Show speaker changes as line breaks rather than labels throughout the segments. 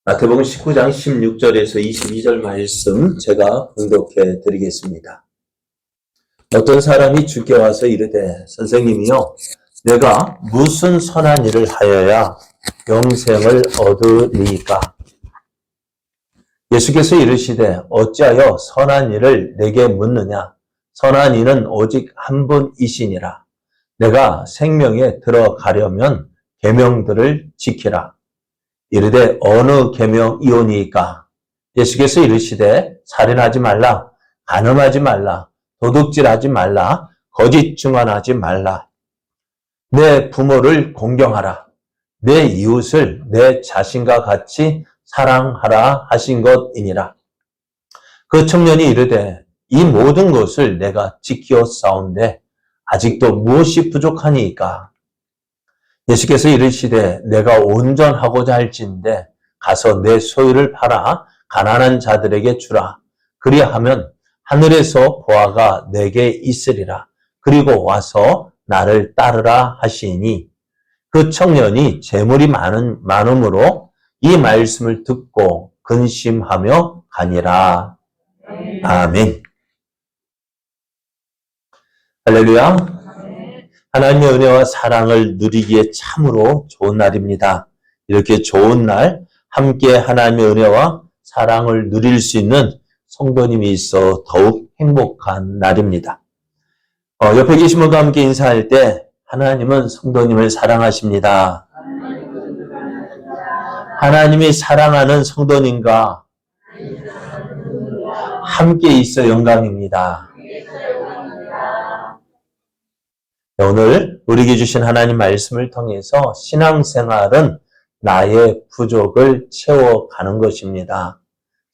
마태복음 19장 16절에서 22절 말씀 제가 봉독해 드리겠습니다. 어떤 사람이 주께 와서 이르되 선생님이요 내가 무슨 선한 일을 하여야 영생을 얻으리이까? 예수께서 이르시되 어찌하여 선한 일을 내게 묻느냐? 선한 이는 오직 한 분이시니라. 내가 생명에 들어가려면 계명들을 지키라. 이르되 어느 계명이오니이까? 예수께서 이르시되 살인하지 말라, 간음하지 말라, 도둑질하지 말라, 거짓 증언하지 말라. 내 부모를 공경하라. 내 이웃을 내 자신과 같이 사랑하라 하신 것이니라. 그 청년이 이르되 이 모든 것을 내가 지키었사온데 아직도 무엇이 부족하니이까? 예수께서 이르시되 내가 온전하고자 할진대 가서 내 소유를 팔아 가난한 자들에게 주라. 그리하면 하늘에서 보화가 내게 있으리라. 그리고 와서 나를 따르라 하시니 그 청년이 재물이 많음으로 이 말씀을 듣고 근심하며 가니라. 아멘. 할렐루야. 하나님의 은혜와 사랑을 누리기에 참으로 좋은 날입니다. 이렇게 좋은 날 함께 하나님의 은혜와 사랑을 누릴 수 있는 성도님이 있어 더욱 행복한 날입니다. 옆에 계신 분과 함께 인사할 때 하나님은 성도님을 사랑하십니다. 하나님이 사랑하는 성도님과 함께 있어 영광입니다. 오늘 우리에게 주신 하나님 말씀을 통해서 신앙생활은 나의 부족을 채워가는 것입니다.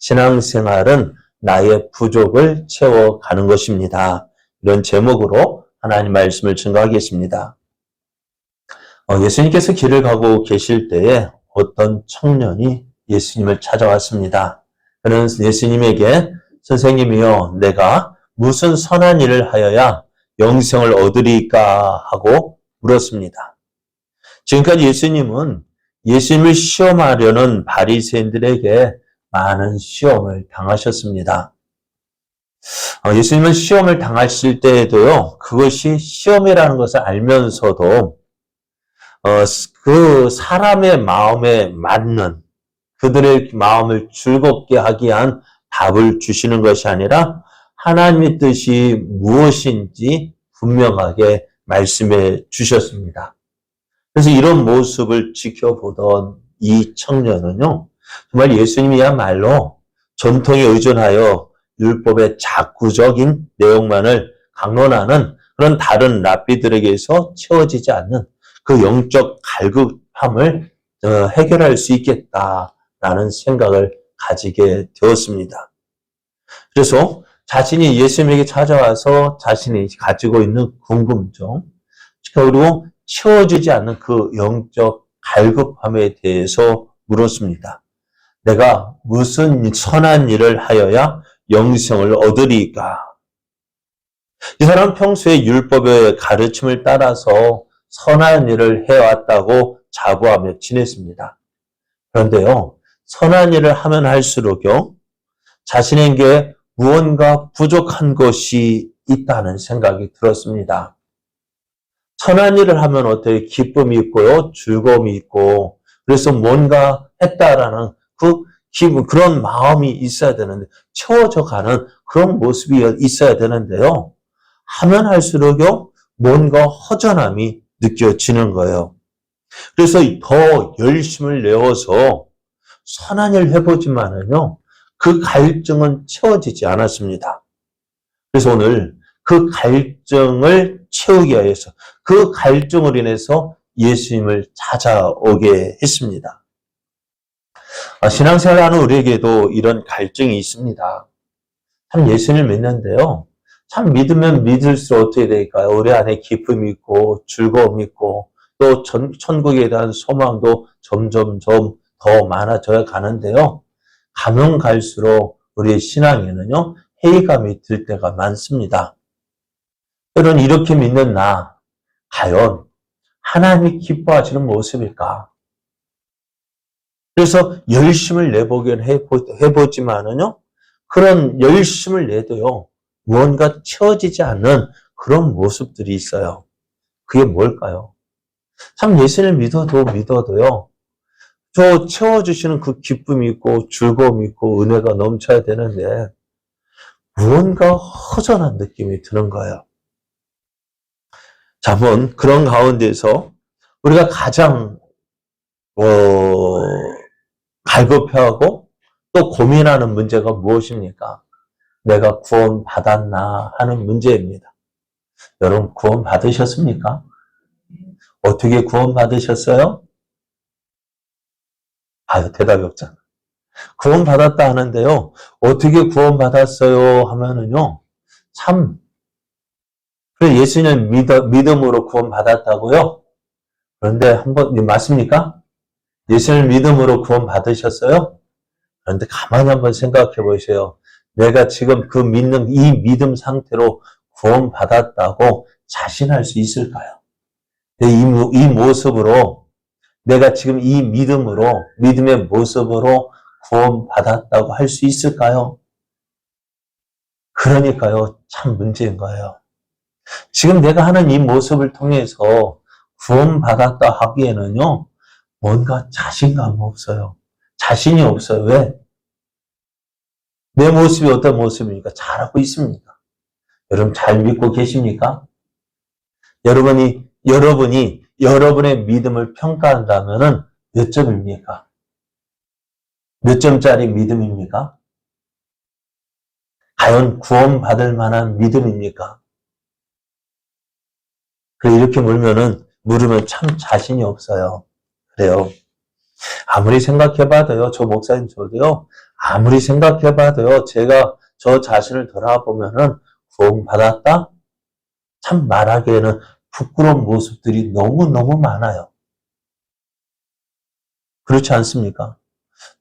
신앙생활은 나의 부족을 채워가는 것입니다. 이런 제목으로 하나님 말씀을 증거하겠습니다. 예수님께서 길을 가고 계실 때에 어떤 청년이 예수님을 찾아왔습니다. 그는 예수님에게 선생님이요 내가 무슨 선한 일을 하여야 영생을 얻으리까 하고 물었습니다. 지금까지 예수님은 예수님을 시험하려는 바리새인들에게 많은 시험을 당하셨습니다. 예수님은 시험을 당하실 때에도요, 그것이 시험이라는 것을 알면서도 그 사람의 마음에 맞는 그들의 마음을 즐겁게 하기 위한 답을 주시는 것이 아니라 하나님의 뜻이 무엇인지 분명하게 말씀해 주셨습니다. 그래서 이런 모습을 지켜보던 이 청년은요, 정말 예수님이야말로 전통에 의존하여 율법의 자구적인 내용만을 강론하는 그런 다른 랍비들에게서 채워지지 않는 그 영적 갈급함을 해결할 수 있겠다라는 생각을 가지게 되었습니다. 그래서 자신이 예수님에게 찾아와서 자신이 가지고 있는 궁금증, 그리고 채워지지 않는 그 영적 갈급함에 대해서 물었습니다. 내가 무슨 선한 일을 하여야 영생을 얻으리까? 이 사람은 평소에 율법의 가르침을 따라서 선한 일을 해왔다고 자부하며 지냈습니다. 그런데요, 선한 일을 하면 할수록요, 자신에게 무언가 부족한 것이 있다는 생각이 들었습니다. 선한 일을 하면 어떻게 기쁨이 있고요, 즐거움이 있고, 그래서 뭔가 했다라는 그 기분, 그런 마음이 있어야 되는데, 채워져 가는 그런 모습이 있어야 되는데요. 하면 할수록요, 뭔가 허전함이 느껴지는 거예요. 그래서 더 열심을 내어서 선한 일을 해보지만은요, 그 갈증은 채워지지 않았습니다. 그래서 오늘 그 갈증을 채우기 위해서 그 갈증으로 인해서 예수님을 찾아오게 했습니다. 신앙생활하는 우리에게도 이런 갈증이 있습니다. 참 예수님을 믿는데요. 참 믿으면 믿을수록 어떻게 될까요? 우리 안에 기쁨이 있고 즐거움이 있고 또 천국에 대한 소망도 점점점 더 많아져 가는데요. 가면 갈수록 우리의 신앙에는요, 회의감이 들 때가 많습니다. 때로는 이렇게 믿는 나, 과연 하나님이 기뻐하시는 모습일까? 그래서 열심을 내보긴 해보지만은요, 그런 열심을 내도요, 무언가 채워지지 않는 그런 모습들이 있어요. 그게 뭘까요? 참 예수를 믿어도요, 저 채워주시는 그 기쁨이 있고 즐거움이 있고 은혜가 넘쳐야 되는데 무언가 허전한 느낌이 드는 거예요. 자, 한번 그런 가운데서 우리가 가장 갈급해하고 또 고민하는 문제가 무엇입니까? 내가 구원 받았나 하는 문제입니다. 여러분 구원 받으셨습니까? 어떻게 구원 받으셨어요? 대답이 없잖아. 구원 받았다 하는데요. 어떻게 구원 받았어요? 하면은요. 참 예수님 믿음으로 구원 받았다고요? 그런데 한번 맞습니까? 예수님 믿음으로 구원 받으셨어요? 그런데 가만히 한번 생각해 보세요. 내가 지금 이 믿음 상태로 구원 받았다고 자신할 수 있을까요? 이 모습으로 내가 지금 이 믿음의 모습으로 구원 받았다고 할 수 있을까요? 그러니까요, 참 문제인 거예요. 지금 내가 하는 이 모습을 통해서 구원 받았다 하기에는요, 뭔가 자신감 없어요. 자신이 없어요. 왜? 내 모습이 어떤 모습입니까? 잘하고 있습니까? 여러분 잘 믿고 계십니까? 여러분이 여러분의 믿음을 평가한다면은 몇 점입니까? 몇 점짜리 믿음입니까? 과연 구원받을 만한 믿음입니까? 그래, 이렇게 물으면 참 자신이 없어요. 그래요. 아무리 생각해봐도요, 저 목사님 저도요, 아무리 생각해봐도요, 제가 저 자신을 돌아보면은 구원받았다? 참 말하기에는 부끄러운 모습들이 너무너무 많아요. 그렇지 않습니까?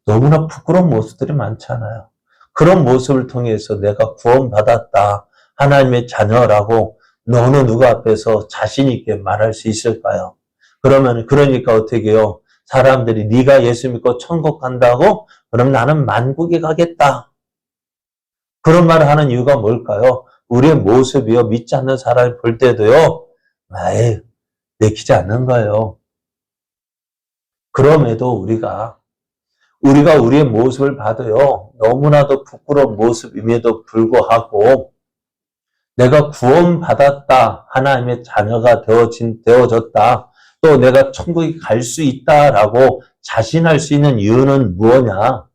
너무나 부끄러운 모습들이 많잖아요. 그런 모습을 통해서 내가 구원받았다, 하나님의 자녀라고 너는 누구 앞에서 자신 있게 말할 수 있을까요? 그러니까 어떻게 해요? 사람들이 네가 예수 믿고 천국 간다고? 그럼 나는 만국에 가겠다. 그런 말을 하는 이유가 뭘까요? 우리의 모습이요, 믿지 않는 사람이 볼 때도요, 내키지 않는 거예요. 그럼에도 우리가 우리의 모습을 봐도요, 너무나도 부끄러운 모습임에도 불구하고 내가 구원받았다, 하나님의 자녀가 되어졌다, 또 내가 천국에 갈 수 있다라고 자신할 수 있는 이유는 무엇냐?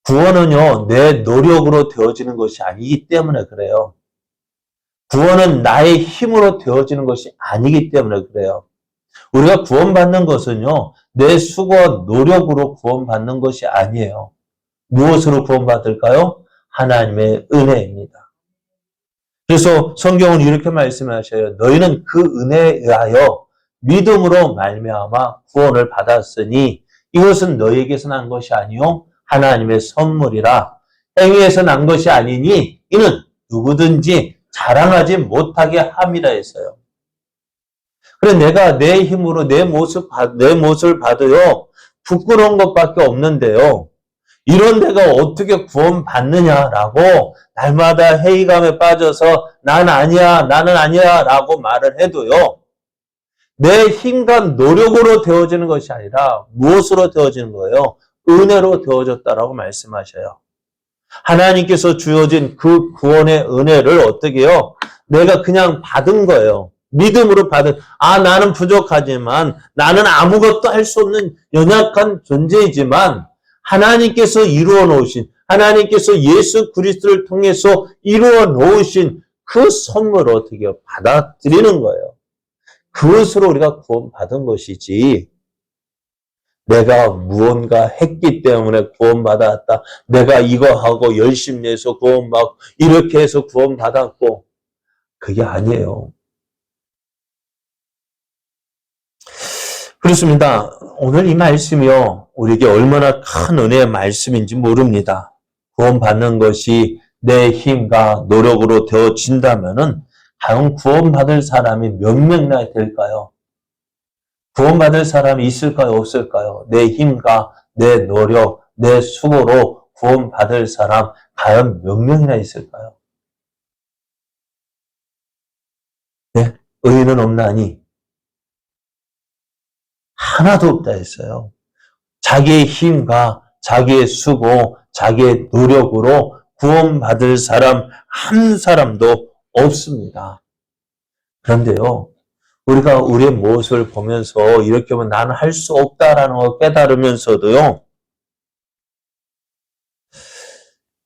구원은요, 내 노력으로 되어지는 것이 아니기 때문에 그래요. 구원은 나의 힘으로 되어지는 것이 아니기 때문에 그래요. 우리가 구원받는 것은요, 내 수고와 노력으로 구원받는 것이 아니에요. 무엇으로 구원받을까요? 하나님의 은혜입니다. 그래서 성경은 이렇게 말씀하셔요. 너희는 그 은혜에 의하여 믿음으로 말미암아 구원을 받았으니 이것은 너희에게서 난 것이 아니요 하나님의 선물이라. 행위에서 난 것이 아니니 이는 누구든지 자랑하지 못하게 함이라 했어요. 그래, 내가 내 힘으로 내 모습을 봐도요, 부끄러운 것밖에 없는데요. 이런 내가 어떻게 구원받느냐라고 날마다 회의감에 빠져서 나는 아니야 라고 말을 해도요. 내 힘과 노력으로 되어지는 것이 아니라 무엇으로 되어지는 거예요? 은혜로 되어졌다라고 말씀하셔요. 하나님께서 주어진 그 구원의 은혜를 어떻게 해요? 내가 그냥 받은 거예요. 믿음으로 나는 부족하지만, 나는 아무것도 할 수 없는 연약한 존재이지만, 하나님께서 이루어 놓으신, 하나님께서 예수 그리스도를 통해서 이루어 놓으신 그 선물을 어떻게 해요? 받아들이는 거예요. 그것으로 우리가 구원받은 것이지, 내가 무언가 했기 때문에 구원받았다. 내가 이거 하고 열심히 해서 구원받고, 이렇게 해서 구원받았고, 그게 아니에요. 그렇습니다. 오늘 이 말씀이요, 우리에게 얼마나 큰 은혜의 말씀인지 모릅니다. 구원받는 것이 내 힘과 노력으로 되어진다면은 과연 구원받을 사람이 몇 명이나 될까요? 구원받을 사람이 있을까요? 없을까요? 내 힘과 내 노력, 내 수고로 구원받을 사람 과연 몇 명이나 있을까요? 네? 의인은 없나니 하나도 없다 했어요. 자기의 힘과 자기의 수고, 자기의 노력으로 구원받을 사람 한 사람도 없습니다. 그런데요, 우리가 우리의 모습을 보면서 이렇게 하면 나는 할 수 없다라는 걸 깨달으면서도요,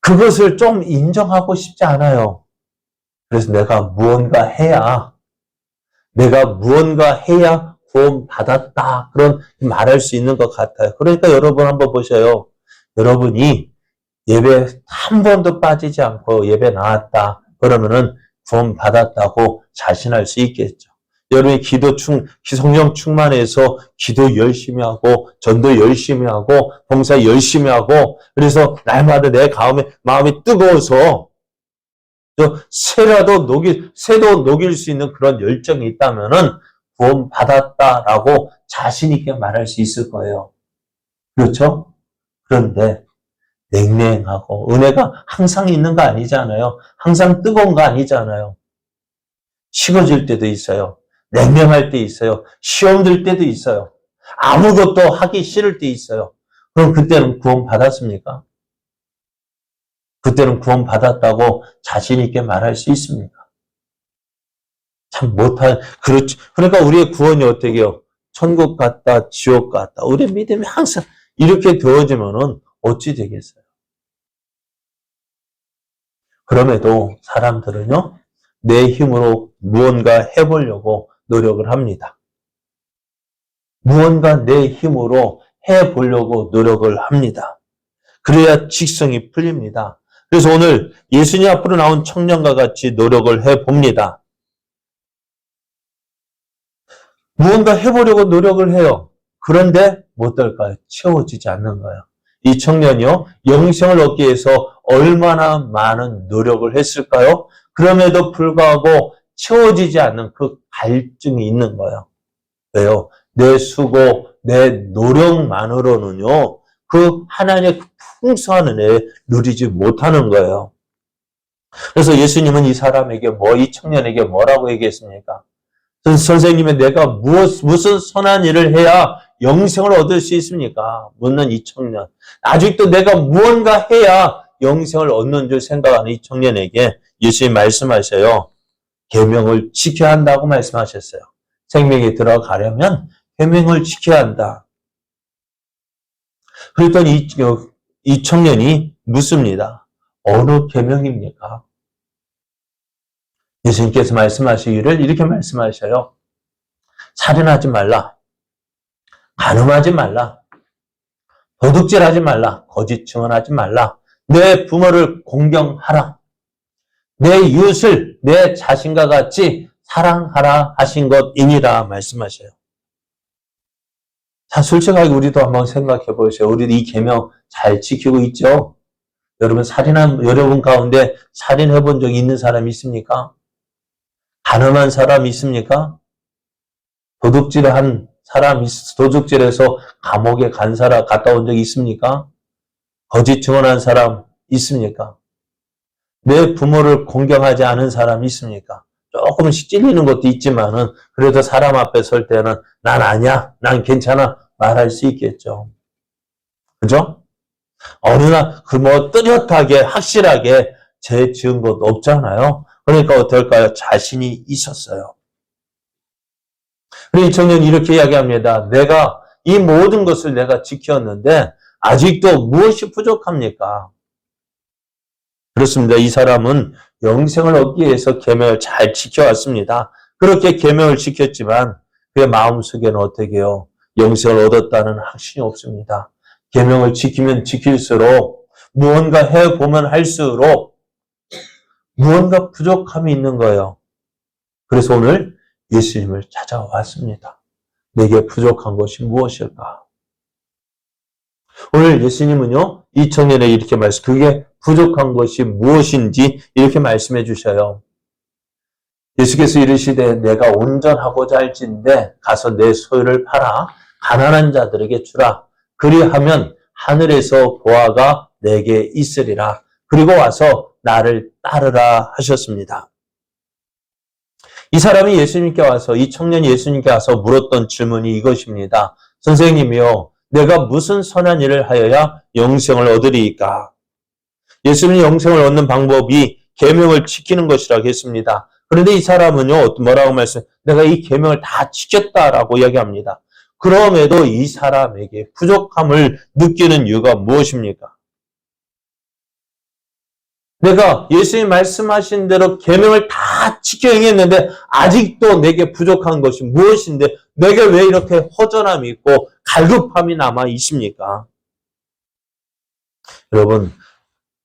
그것을 좀 인정하고 싶지 않아요. 그래서 내가 무언가 해야 구원받았다. 그런 말할 수 있는 것 같아요. 그러니까 여러분 한번 보셔요. 여러분이 예배 한 번도 빠지지 않고 예배 나왔다. 그러면은 구원받았다고 자신할 수 있겠죠. 여러분이 성령 충만해서 기도 열심히 하고, 전도 열심히 하고, 봉사 열심히 하고, 그래서 날마다 내 마음이 뜨거워서, 새도 녹일 수 있는 그런 열정이 있다면은, 구원받았다라고 자신있게 말할 수 있을 거예요. 그렇죠? 그런데, 냉랭하고, 은혜가 항상 있는 거 아니잖아요. 항상 뜨거운 거 아니잖아요. 식어질 때도 있어요. 냉랭할 때 있어요. 시험 들 때도 있어요. 아무것도 하기 싫을 때 있어요. 그럼 그때는 구원받았습니까? 그때는 구원받았다고 자신있게 말할 수 있습니까? 참 그렇지. 그러니까 우리의 구원이 어떻게 해요? 천국 같다, 지옥 같다. 우리의 믿음이 항상 이렇게 되어지면은 어찌 되겠어요? 그럼에도 사람들은요, 내 힘으로 무언가 해보려고 노력을 합니다. 무언가 내 힘으로 해보려고 노력을 합니다. 그래야 직성이 풀립니다. 그래서 오늘 예수님 앞으로 나온 청년과 같이 노력을 해봅니다. 무언가 해보려고 노력을 해요. 그런데 못 될까요? 채워지지 않는 거예요. 이 청년이요, 영생을 얻기 위해서 얼마나 많은 노력을 했을까요? 그럼에도 불구하고 채워지지 않는 그 갈증이 있는 거예요. 왜요? 내 수고, 내 노력만으로는요, 그 하나님의 풍성한 은혜에 누리지 못하는 거예요. 그래서 예수님은 이 청년에게 뭐라고 얘기했습니까? 선생님이 내가 무슨 선한 일을 해야 영생을 얻을 수 있습니까? 묻는 이 청년. 아직도 내가 무언가 해야 영생을 얻는 줄 생각하는 이 청년에게 예수님 말씀하셔요. 계명을 지켜야 한다고 말씀하셨어요. 생명에 들어가려면 계명을 지켜야 한다. 그랬더니 이 청년이 묻습니다. 어느 계명입니까? 예수님께서 말씀하시기를 이렇게 말씀하셔요. 살인하지 말라. 간음하지 말라. 도둑질하지 말라. 거짓 증언하지 말라. 내 부모를 공경하라. 내 이웃을 내 자신과 같이 사랑하라 하신 것이니라 말씀하셔요. 자, 솔직하게 우리도 한번 생각해 보세요. 우리도 이 계명 잘 지키고 있죠? 여러분 가운데 살인해 본 적 있는 사람 있습니까? 간음한 사람 있습니까? 도둑질해서 감옥에 갔다 온 적 있습니까? 거짓 증언한 사람 있습니까? 내 부모를 공경하지 않은 사람 있습니까? 조금씩 찔리는 것도 있지만은, 그래도 사람 앞에 설 때는 난 아니야, 난 괜찮아, 말할 수 있겠죠. 그죠? 뚜렷하게, 확실하게 죄 지은 것 없잖아요. 그러니까 어떨까요? 자신이 있었어요. 그리고 이 청년이 이렇게 이야기합니다. 이 모든 것을 내가 지켰는데, 아직도 무엇이 부족합니까? 그렇습니다. 이 사람은 영생을 얻기 위해서 계명을 잘 지켜왔습니다. 그렇게 계명을 지켰지만, 그의 마음속에는 어떻게 해요? 영생을 얻었다는 확신이 없습니다. 계명을 지키면 지킬수록, 무언가 해보면 할수록, 무언가 부족함이 있는 거예요. 그래서 오늘 예수님을 찾아왔습니다. 내게 부족한 것이 무엇일까? 오늘 예수님은요, 이 청년에게 이렇게 그게 부족한 것이 무엇인지 이렇게 말씀해 주셔요. 예수께서 이르시되 내가 온전하고자 할진대 가서 내 소유를 팔아 가난한 자들에게 주라. 그리하면 하늘에서 보화가 내게 있으리라. 그리고 와서 나를 따르라 하셨습니다. 이 사람이 예수님께 와서, 이 청년이 예수님께 와서 물었던 질문이 이것입니다. 선생님이요, 내가 무슨 선한 일을 하여야 영생을 얻으리이까? 예수님이 영생을 얻는 방법이 계명을 지키는 것이라고 했습니다. 그런데 이 사람은요, 뭐라고 내가 이 계명을 다 지켰다라고 이야기합니다. 그럼에도 이 사람에게 부족함을 느끼는 이유가 무엇입니까? 내가 예수님 말씀하신 대로 계명을 다 지켜 행했는데 아직도 내게 부족한 것이 무엇인데 내게 왜 이렇게 허전함이 있고 갈급함이 남아 있습니까? 여러분,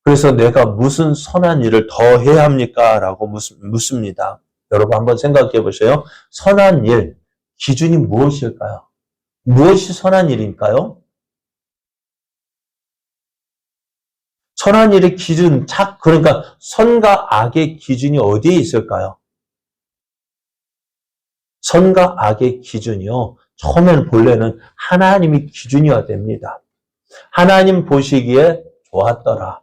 그래서 내가 무슨 선한 일을 더 해야 합니까? 라고 묻습니다. 여러분 한번 생각해 보세요. 선한 일, 기준이 무엇일까요? 무엇이 선한 일일까요? 선한 일의 기준, 그러니까 선과 악의 기준이 어디에 있을까요? 선과 악의 기준이요. 처음에는 본래는 하나님이 기준이어야 됩니다. 하나님 보시기에 좋았더라.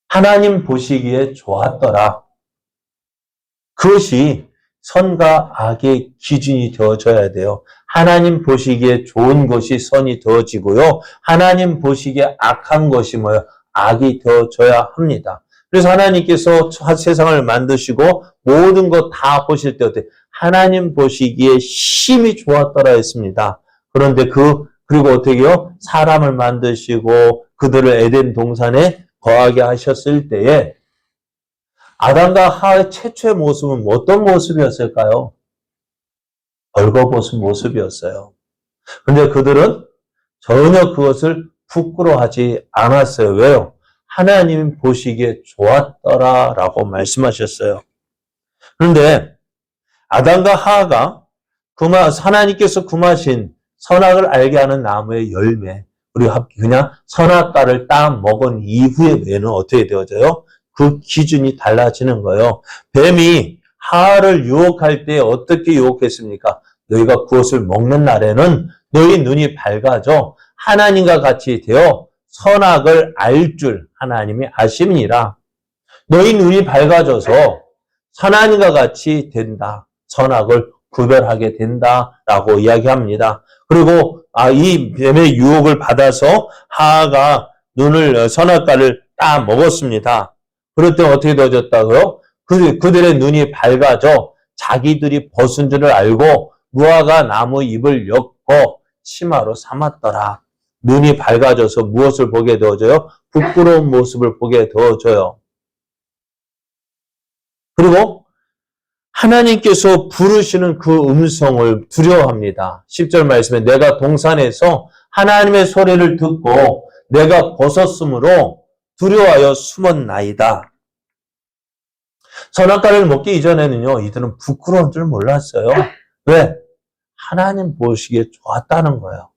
하나님 보시기에 좋았더라. 그것이 선과 악의 기준이 되어져야 돼요. 하나님 보시기에 좋은 것이 선이 되어지고요. 하나님 보시기에 악한 것이 뭐예요? 악이 되어져야 합니다. 그래서 하나님께서 세상을 만드시고 모든 것 다 보실 때 어때요? 하나님 보시기에 심히 좋았더라 했습니다. 그런데 그리고 어떻게 해요? 사람을 만드시고 그들을 에덴 동산에 거하게 하셨을 때에 아담과 하와의 최초의 모습은 어떤 모습이었을까요? 벌거벗은 모습이었어요. 그런데 그들은 전혀 그것을 부끄러워하지 않았어요. 왜요? 하나님 보시기에 좋았더라라고 말씀하셨어요. 그런데 아담과 하와가 하나님께서 금하신 선악을 알게 하는 나무의 열매, 우리가 그냥 선악과를 딱 먹은 이후에는 어떻게 되어져요? 그 기준이 달라지는 거예요. 뱀이 하와를 유혹할 때 어떻게 유혹했습니까? 너희가 그것을 먹는 날에는 너희 눈이 밝아져 하나님과 같이 되어 선악을 알 줄 하나님이 아심이니라. 너희 눈이 밝아져서 하나님과 같이 된다. 선악을 구별하게 된다라고 이야기합니다. 그리고 이 뱀의 유혹을 받아서 하와가 선악과를 딱 먹었습니다. 그럴 때 어떻게 되어졌다고요? 그들의 눈이 밝아져 자기들이 벗은 줄을 알고 무화과 나무 잎을 엮고 치마로 삼았더라. 눈이 밝아져서 무엇을 보게 되어져요? 부끄러운 모습을 보게 되어져요. 그리고 하나님께서 부르시는 그 음성을 두려워합니다. 10절 말씀에 내가 동산에서 하나님의 소리를 듣고 내가 벗었으므로 두려워하여 숨었나이다. 선악과를 먹기 이전에는요, 이들은 부끄러운 줄 몰랐어요. 왜? 하나님 보시기에 좋았다는 거예요.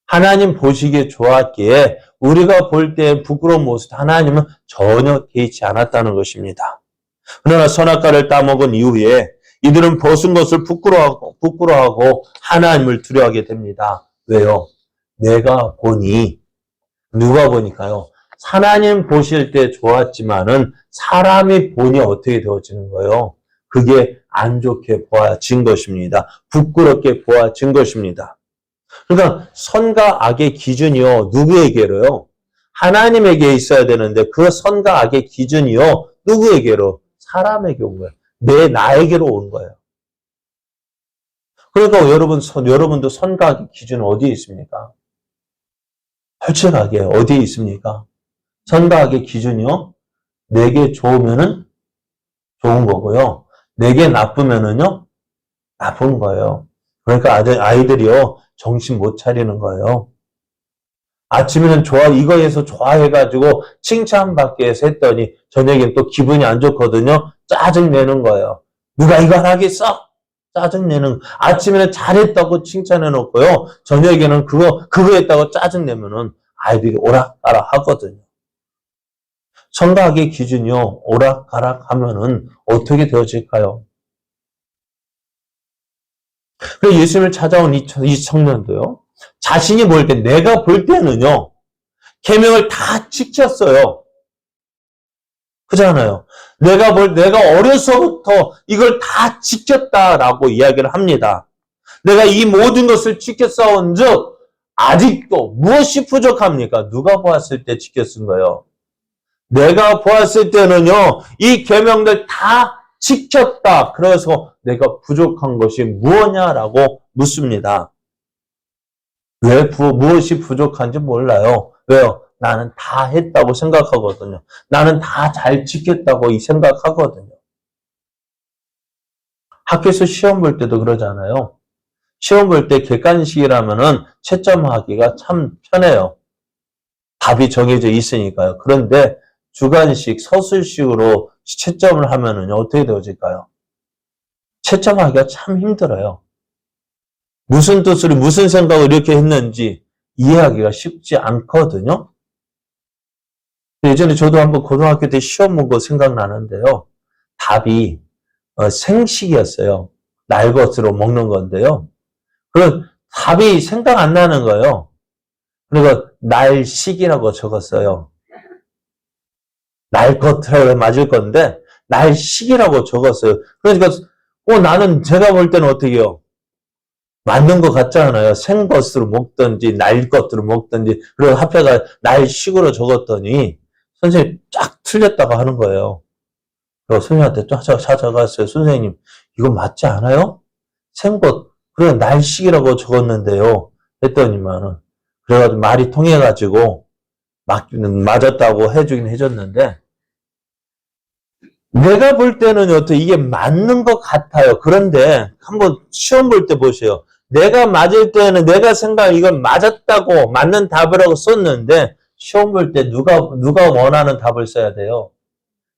하나님 보시기에 좋았기에 우리가 볼 때 부끄러운 모습, 하나님은 전혀 개의치 않았다는 것입니다. 그러나 선악과를 따먹은 이후에 이들은 벗은 것을 부끄러워하고 하나님을 두려워하게 됩니다. 왜요? 내가 보니, 누가 보니까요? 하나님 보실 때 좋았지만은 사람이 보니 어떻게 되어지는 거예요? 그게 안 좋게 보아진 것입니다. 부끄럽게 보아진 것입니다. 그러니까 선과 악의 기준이요. 누구에게로요? 하나님에게 있어야 되는데 그 선과 악의 기준이요. 누구에게로? 사람에게 온 거예요. 나에게로 온 거예요. 그러니까 여러분도 선과 악의 기준은 어디에 있습니까? 솔직하게 어디에 있습니까? 선과 악의 기준이요. 내게 좋으면은 좋은 거고요. 내게 나쁘면은요. 나쁜 거예요. 그러니까 아이들이요. 정신 못 차리는 거예요. 아침에는 이거에서 좋아해가지고 칭찬받기 위해서 했더니 저녁엔 또 기분이 안 좋거든요. 짜증내는 거예요. 누가 이걸 하겠어? 짜증내는. 아침에는 잘했다고 칭찬해놓고요. 저녁에는 그거 했다고 짜증내면은 아이들이 오락가락 하거든요. 성각의 기준이요, 오락가락 하면은 어떻게 되어질까요? 그래서 예수님을 찾아온 이 청년도요, 자신이 볼 때, 내가 볼 때는요, 계명을 다 지켰어요. 그렇잖아요. 내가 어려서부터 이걸 다 지켰다라고 이야기를 합니다. 내가 이 모든 것을 지켰사온 즉, 아직도 무엇이 부족합니까? 누가 보았을 때 지켰은 거예요? 내가 보았을 때는요, 이 계명들 다 지켰다. 그래서 내가 부족한 것이 무엇냐라고 묻습니다. 왜 무엇이 부족한지 몰라요. 왜요? 나는 다 했다고 생각하거든요. 나는 다 잘 지켰다고 생각하거든요. 학교에서 시험 볼 때도 그러잖아요. 시험 볼 때 객관식이라면은 채점하기가 참 편해요. 답이 정해져 있으니까요. 그런데 주관식, 서술식으로 채점을 하면은 어떻게 되어질까요? 채점하기가 참 힘들어요. 무슨 뜻으로, 무슨 생각을 이렇게 했는지 이해하기가 쉽지 않거든요. 예전에 저도 한번 고등학교 때 시험 본 거 생각나는데요. 답이 생식이었어요. 날 것으로 먹는 건데요. 그런 답이 생각 안 나는 거예요. 그래서 날식이라고 적었어요. 날 것이라고 맞을 건데 날식이라고 적었어요. 그러니까 나는 제가 볼 때는 어떻게 해요? 맞는 것 같잖아요. 생것으로 먹든지 날 것으로 먹든지 그리고 합해가 날식으로 적었더니 선생님 쫙 틀렸다고 하는 거예요. 그래서 선생님한테 찾아갔어요. 선생님 이거 맞지 않아요? 생것 그래 날식이라고 적었는데요. 했더니만은 그래가지고 말이 통해가지고 맞았다고 해주긴 해줬는데 내가 볼 때는 어떻게 이게 맞는 것 같아요. 그런데 한번 시험 볼 때 보세요. 내가 맞을 때는 내가 생각 이건 맞았다고 맞는 답이라고 썼는데 시험 볼 때 누가 원하는 답을 써야 돼요.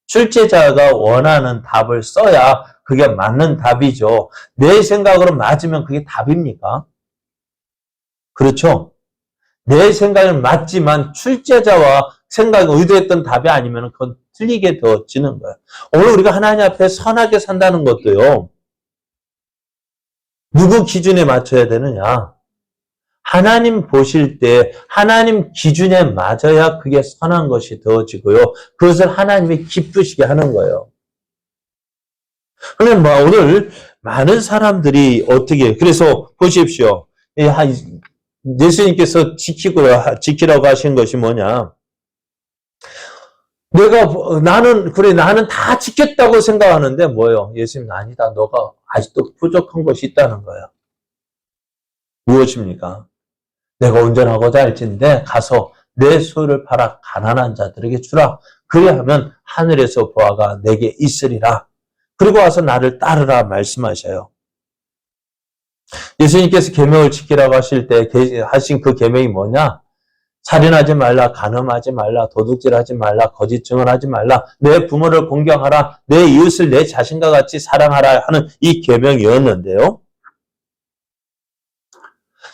출제자가 원하는 답을 써야 그게 맞는 답이죠. 내 생각으로 맞으면 그게 답입니까? 그렇죠? 내 생각은 맞지만 출제자와 생각이 의도했던 답이 아니면 그건 틀리게 되어지는 거예요. 오늘 우리가 하나님 앞에 선하게 산다는 것도요. 누구 기준에 맞춰야 되느냐? 하나님 보실 때 하나님 기준에 맞아야 그게 선한 것이 되어지고요. 그것을 하나님이 기쁘시게 하는 거예요. 그러면 오늘 많은 사람들이 어떻게 그래서 보십시오. 예수님께서 지키라고 하신 것이 뭐냐? 나는 다 지켰다고 생각하는데 뭐예요? 예수님 아니다. 너가 아직도 부족한 것이 있다는 거예요. 무엇입니까? 내가 운전하고자 할진데 가서 내 소유를 팔아 가난한 자들에게 주라. 그래야하면 하늘에서 보아가 내게 있으리라. 그리고 와서 나를 따르라 말씀하셔요. 예수님께서 계명을 지키라고 하실 때 하신 그 계명이 뭐냐? 살인하지 말라, 간음하지 말라, 도둑질하지 말라, 거짓 증언하지 말라, 내 부모를 공경하라, 내 이웃을 내 자신과 같이 사랑하라 하는 이 계명이었는데요.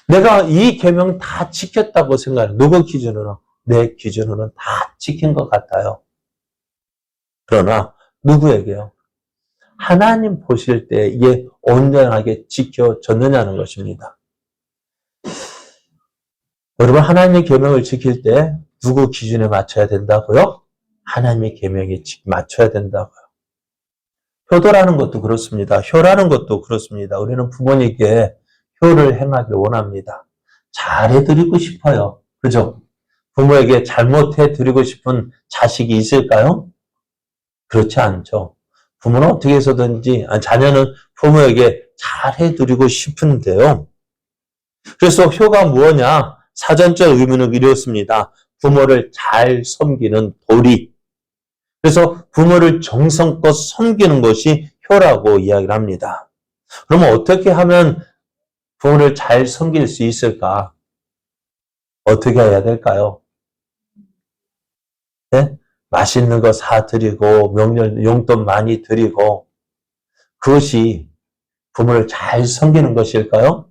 내가 이 계명 다 지켰다고 생각해요. 누구 기준으로? 내 기준으로는 다 지킨 것 같아요. 그러나 누구에게요? 하나님 보실 때 이게 온전하게 지켜졌느냐는 것입니다. 여러분 하나님의 계명을 지킬 때 누구 기준에 맞춰야 된다고요? 하나님의 계명에 맞춰야 된다고요. 효도라는 것도 그렇습니다. 효라는 것도 그렇습니다. 우리는 부모님께 효를 행하길 원합니다. 잘해드리고 싶어요. 그죠? 부모에게 잘못해드리고 싶은 자식이 있을까요? 그렇지 않죠. 부모는 어떻게 해서든지, 자녀는 부모에게 잘해드리고 싶은데요. 그래서 효가 뭐냐? 사전적 의미는 이렇습니다. 부모를 잘 섬기는 도리. 그래서 부모를 정성껏 섬기는 것이 효라고 이야기를 합니다. 그러면 어떻게 하면 부모를 잘 섬길 수 있을까? 어떻게 해야 될까요? 네? 맛있는 거 사드리고 명절 용돈 많이 드리고 그것이 부모를 잘 섬기는 것일까요?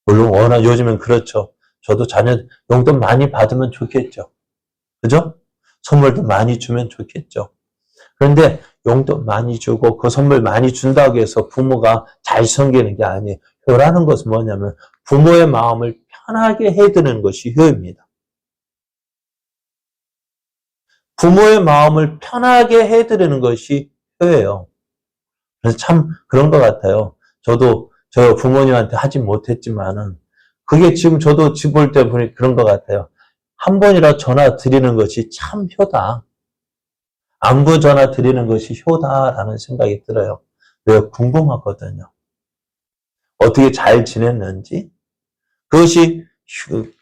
물론 요즘엔 그렇죠. 저도 자녀 용돈 많이 받으면 좋겠죠. 그죠? 선물도 많이 주면 좋겠죠. 그런데 용돈 많이 주고 그 선물 많이 준다고 해서 부모가 잘 섬기는 게 아니에요. 효라는 것은 뭐냐면 부모의 마음을 편하게 해드리는 것이 효입니다. 부모의 마음을 편하게 해드리는 것이 효예요. 그래서 참 그런 것 같아요. 저도 저 부모님한테 하지 못했지만은 그게 지금 저도 집 볼 때 보니 그런 것 같아요. 한 번이라 전화 드리는 것이 참 효다. 안부 전화 드리는 것이 효다라는 생각이 들어요. 왜 궁금하거든요. 어떻게 잘 지냈는지 그것이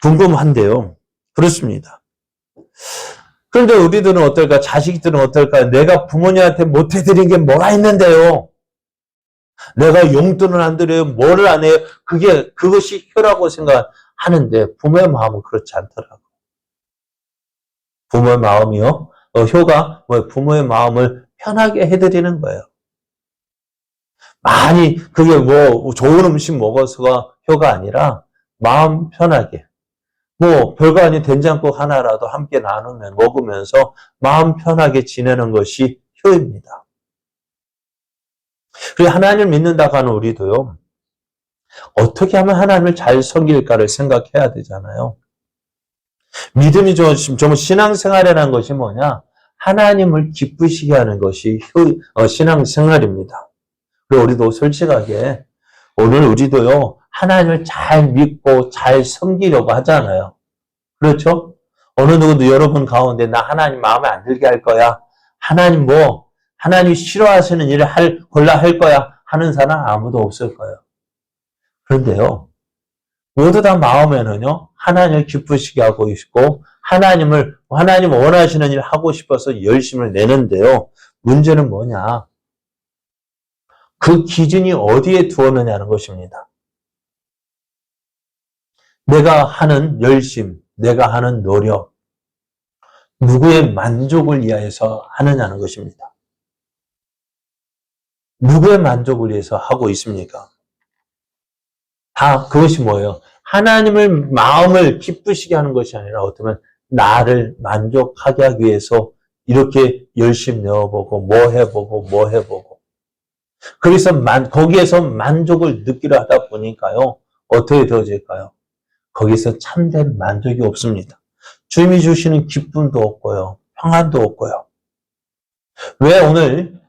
궁금한데요. 그렇습니다. 그런데 우리들은 어떨까? 자식들은 어떨까? 내가 부모님한테 못해드린 게 뭐가 있는데요? 내가 용돈을 안 드려요? 뭐를 안 해요? 그것이 효라고 생각하는데 부모의 마음은 그렇지 않더라고요. 부모의 마음이요? 효가 부모의 마음을 편하게 해드리는 거예요. 많이 그게 좋은 음식 먹어서가 효가 아니라 마음 편하게 별거 아닌 된장국 하나라도 함께 먹으면서 마음 편하게 지내는 것이 효입니다. 그리고 하나님을 믿는다고 하는 우리도요. 어떻게 하면 하나님을 잘 섬길까를 생각해야 되잖아요. 믿음이 좀 신앙생활이라는 것이 뭐냐? 하나님을 기쁘시게 하는 것이 신앙생활입니다. 그리고 우리도 솔직하게 오늘 우리도요. 하나님을 잘 믿고 잘 섬기려고 하잖아요. 그렇죠? 어느 누구도 여러분 가운데 나 하나님 마음에 안 들게 할 거야. 하나님이 싫어하시는 일을 골라 할 거야. 하는 사람 아무도 없을 거예요. 그런데요. 모두 다 마음에는요. 하나님을 기쁘시게 하고 있고 하나님 원하시는 일을 하고 싶어서 열심을 내는데요. 문제는 뭐냐? 그 기준이 어디에 두었느냐는 것입니다. 내가 하는 열심, 내가 하는 노력, 누구의 만족을 위해서 하느냐는 것입니다. 누구의 만족을 위해서 하고 있습니까? 다 그것이 뭐예요? 하나님을 마음을 기쁘시게 하는 것이 아니라 어쩌면 나를 만족하게 하기 위해서 이렇게 열심히 내어보고 뭐 해보고 그래서 거기에서 만족을 느끼려 하다 보니까요. 어떻게 되어질까요? 거기서 참된 만족이 없습니다. 주님이 주시는 기쁨도 없고요. 평안도 없고요. 왜 오늘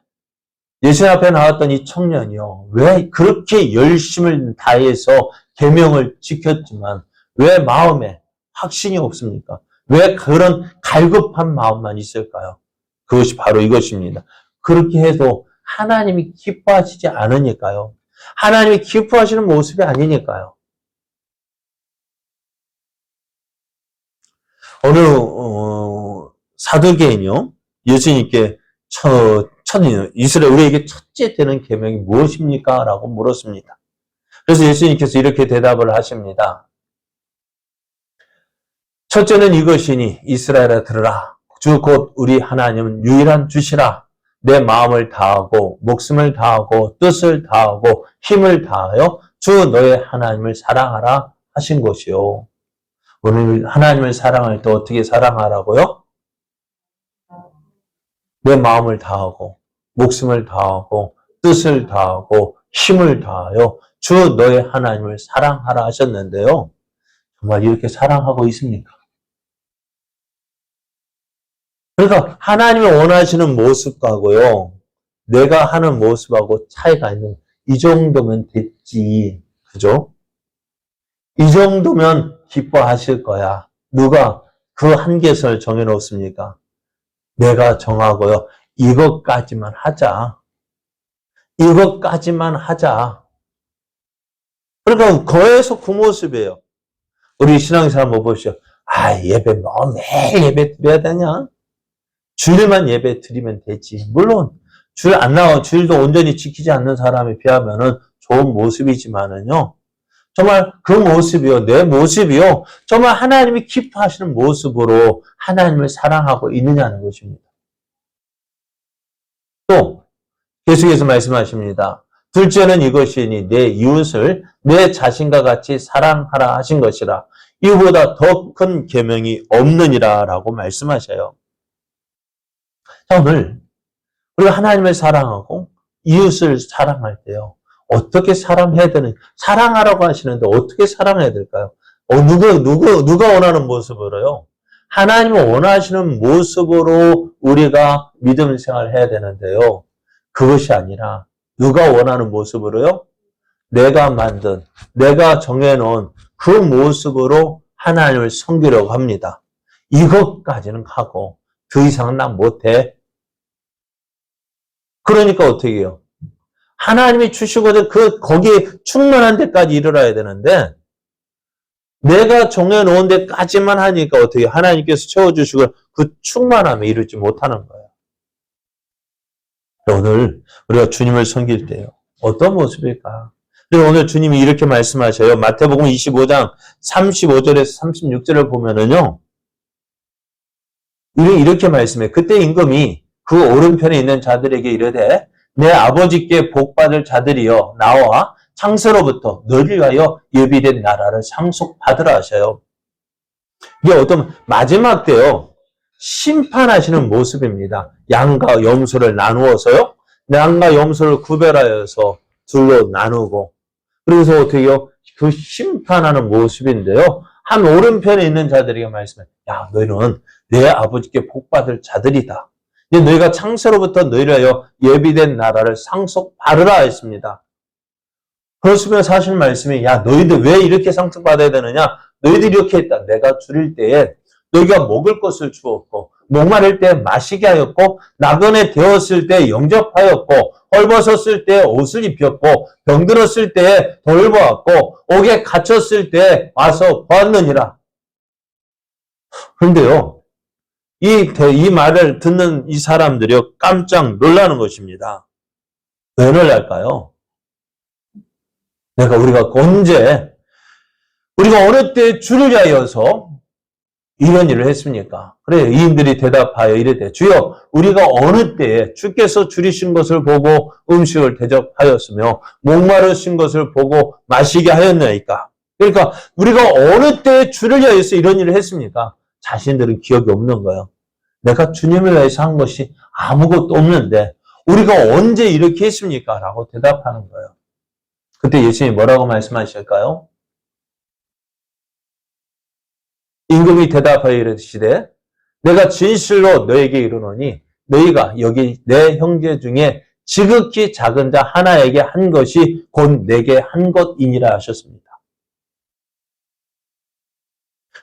예수님 앞에 나왔던 이 청년이요. 왜 그렇게 열심을 다해서 계명을 지켰지만 왜 마음에 확신이 없습니까? 왜 그런 갈급한 마음만 있을까요? 그것이 바로 이것입니다. 그렇게 해도 하나님이 기뻐하시지 않으니까요. 하나님이 기뻐하시는 모습이 아니니까요. 어느 사도계인요. 예수님께 우리에게 첫째 되는 계명이 무엇입니까? 라고 물었습니다. 그래서 예수님께서 이렇게 대답을 하십니다. 첫째는 이것이니 이스라엘아 들으라. 주 곧 우리 하나님은 유일한 주시라. 내 마음을 다하고 목숨을 다하고 뜻을 다하고 힘을 다하여 주 너의 하나님을 사랑하라 하신 것이요. 오늘 하나님을 사랑할 때 어떻게 사랑하라고요? 내 마음을 다하고 목숨을 다하고 뜻을 다하고 힘을 다하여 주 너의 하나님을 사랑하라 하셨는데요. 정말 이렇게 사랑하고 있습니까? 그러니까 하나님이 원하시는 모습하고요. 내가 하는 모습하고 차이가 있는 이 정도면 됐지. 그죠? 이 정도면 기뻐하실 거야. 누가 그 한계선을 정해놓습니까? 내가 정하고요. 이것까지만 하자. 이것까지만 하자. 그러니까 거에서 그 모습이에요. 우리 신앙생활 한번 보시죠. 예배 매일 예배 드려야 되냐? 주일만 예배 드리면 되지. 물론 주일도 온전히 지키지 않는 사람에 비하면은 좋은 모습이지만은요. 정말 그 모습이요. 내 모습이요. 정말 하나님이 기뻐하시는 모습으로 하나님을 사랑하고 있느냐는 것입니다. 또 계속해서 말씀하십니다. 둘째는 이것이니 내 이웃을 내 자신과 같이 사랑하라 하신 것이라. 이보다 더 큰 계명이 없느니라 라고 말씀하셔요. 오늘 우리가 하나님을 사랑하고 이웃을 사랑할 때요. 어떻게 사랑해야 되는, 사랑하라고 하시는데 어떻게 사랑해야 될까요? 누가 원하는 모습으로요? 하나님을 원하시는 모습으로 우리가 믿음 생활을 해야 되는데요. 그것이 아니라 누가 원하는 모습으로요? 내가 만든, 내가 정해놓은 그 모습으로 하나님을 섬기려고 합니다. 이것까지는 하고 더 이상은 난 못해. 그러니까 어떻게 해요? 하나님이 주시거든 거기에 충만한 데까지 이르러야 되는데 내가 정해놓은 데까지만 하니까 어떻게 해요? 하나님께서 채워주시고 그 충만함에 이르지 못하는 거예요. 오늘 우리가 주님을 섬길 때요. 어떤 모습일까? 그리고 오늘 주님이 이렇게 말씀하셔요. 마태복음 25장 35절에서 36절을 보면은요. 이렇게 말씀해. 그때 임금이 그 오른편에 있는 자들에게 이르되 내 아버지께 복받을 자들이여 나와 창세로부터 너를 위하여 예비된 나라를 상속받으라 하셔요. 이게 어떤 마지막 때요. 심판하시는 모습입니다. 양과 염소를 나누어서요. 양과 염소를 구별하여서 둘로 나누고 그래서 어떻게 해요? 그 심판하는 모습인데요. 한 오른편에 있는 자들에게 말씀해. 야, 너희는 내 아버지께 복받을 자들이다. 너희가 창세로부터 너희를 하여 예비된 나라를 상속받으라 했습니다. 그렇으면 사실 말씀이 야, 너희들 왜 이렇게 상속받아야 되느냐? 너희들이 이렇게 했다. 내가 줄일 때에 너희가 먹을 것을 주었고 목마를 때 마시게 하였고 나그네 되었을 때 영접하였고 헐벗었을 때 옷을 입혔고 병들었을 때 돌보았고 옥에 갇혔을 때 와서 보았느니라. 그런데요. 이 말을 듣는 이 사람들이요. 깜짝 놀라는 것입니다. 왜 놀랄까요? 우리가 언제 우리가 어느 때 주를 위하여서 이런 일을 했습니까? 그래, 이인들이 대답하여 이르되 주여 우리가 어느 때에 주께서 줄이신 것을 보고 음식을 대접하였으며 목마르신 것을 보고 마시게 하였나이까? 그러니까 우리가 어느 때에 주를 위하여서 이런 일을 했습니까? 자신들은 기억이 없는 거예요. 내가 주님을 위해서 한 것이 아무것도 없는데 우리가 언제 이렇게 했습니까? 라고 대답하는 거예요. 그때 예수님이 뭐라고 말씀하실까요? 임금이 대답하여 이르시되 내가 진실로 너에게 이르노니 너희가 여기 내 형제 중에 지극히 작은 자 하나에게 한 것이 곧 내게 한 것이니라 하셨습니다.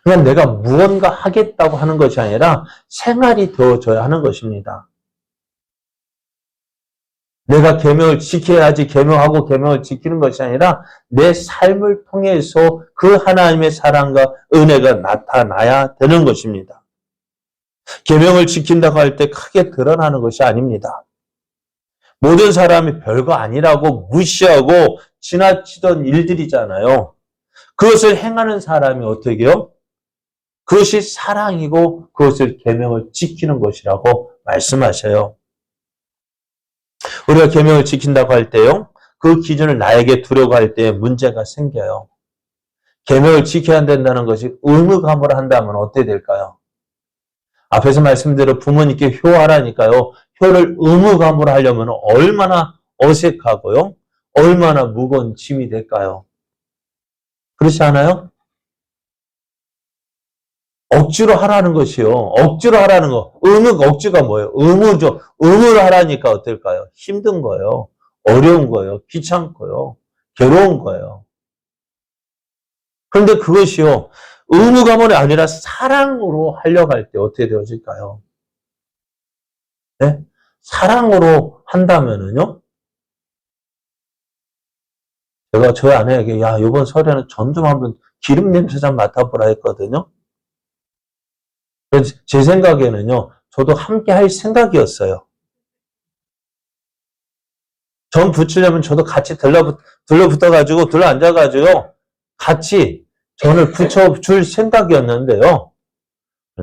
그냥 내가 무언가 하겠다고 하는 것이 아니라 생활이 되어져야 하는 것입니다. 내가 계명을 지켜야지 계명하고 계명을 지키는 것이 아니라 내 삶을 통해서 그 하나님의 사랑과 은혜가 나타나야 되는 것입니다. 계명을 지킨다고 할 때 크게 드러나는 것이 아닙니다. 모든 사람이 별거 아니라고 무시하고 지나치던 일들이잖아요. 그것을 행하는 사람이 어떻게 해요? 그것이 사랑이고 그것을 계명을 지키는 것이라고 말씀하셔요. 우리가 계명을 지킨다고 할 때요. 그 기준을 나에게 두려고 할 때 문제가 생겨요. 계명을 지켜야 된다는 것이 의무감으로 한다면 어떻게 될까요? 앞에서 말씀대로 부모님께 효하라니까요. 효를 의무감으로 하려면 얼마나 어색하고요. 얼마나 무거운 짐이 될까요? 그렇지 않아요? 억지로 하라는 것이요. 억지로 하라는 거. 억지가 뭐예요? 의무죠. 의무를 하라니까 어떨까요? 힘든 거예요. 어려운 거예요. 귀찮고요. 괴로운 거예요. 그런데 그것이요. 의무감이 아니라 사랑으로 하려고 할 때 어떻게 되어질까요? 네? 사랑으로 한다면은요. 제가 저희 아내에게 야, 이번 설에는 전 좀 한번 기름 냄새 좀 맡아보라 했거든요. 제 생각에는요, 저도 함께 할 생각이었어요. 전 붙이려면 저도 같이 들러붙어가지고, 들러앉아가지고, 같이 전을 붙여줄 생각이었는데요.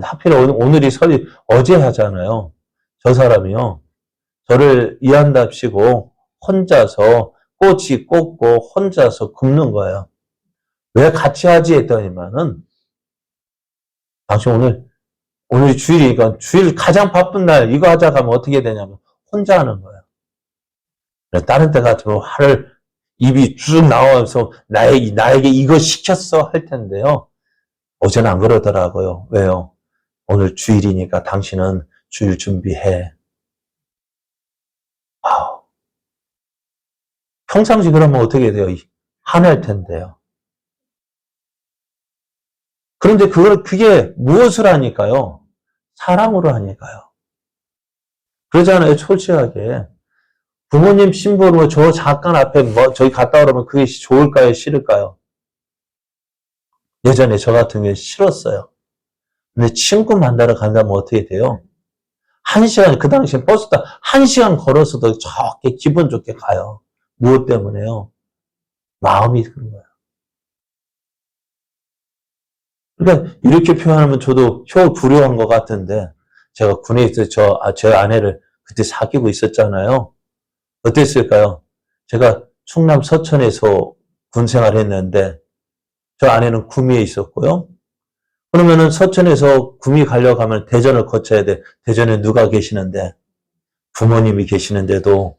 하필 오늘이 설이 어제 하잖아요. 저 사람이요. 저를 이한답시고, 혼자서 꼬치 꽂고, 혼자서 굽는 거예요. 왜 같이 하지 했더니만은, 당신 오늘이 주일이니까 주일 가장 바쁜 날 이거 하자고 하면 어떻게 되냐면 혼자 하는 거예요. 다른 때 같으면 화를 입이 쭉 나와서 나에게 이거 시켰어 할 텐데요. 어제는 안 그러더라고요. 왜요? 오늘 주일이니까 당신은 주일 준비해. 와우. 평상시 그러면 어떻게 돼요? 화낼 텐데요. 그런데 그게 무엇을 하니까요? 사랑으로 하니까요. 그러잖아요, 솔직하게. 부모님 심부름을 저 잠깐 앞에 저기 갔다 오라면 그게 좋을까요? 싫을까요? 예전에 저 같은 경우에 싫었어요. 근데 친구 만나러 간다면 어떻게 돼요? 1시간, 그 당시에 버스 타 1시간 걸어서도 저렇게 기분 좋게 가요. 무엇 때문에요? 마음이 그런 거예요. 그러니까 이렇게 표현하면 저도 부려운 것 같은데 제가 군에 있을 때 제 아내를 그때 사귀고 있었잖아요. 어땠을까요? 제가 충남 서천에서 군 생활을 했는데 저 아내는 구미에 있었고요. 그러면은 서천에서 구미 가려고 하면 대전을 거쳐야 돼. 대전에 누가 계시는데 부모님이 계시는데도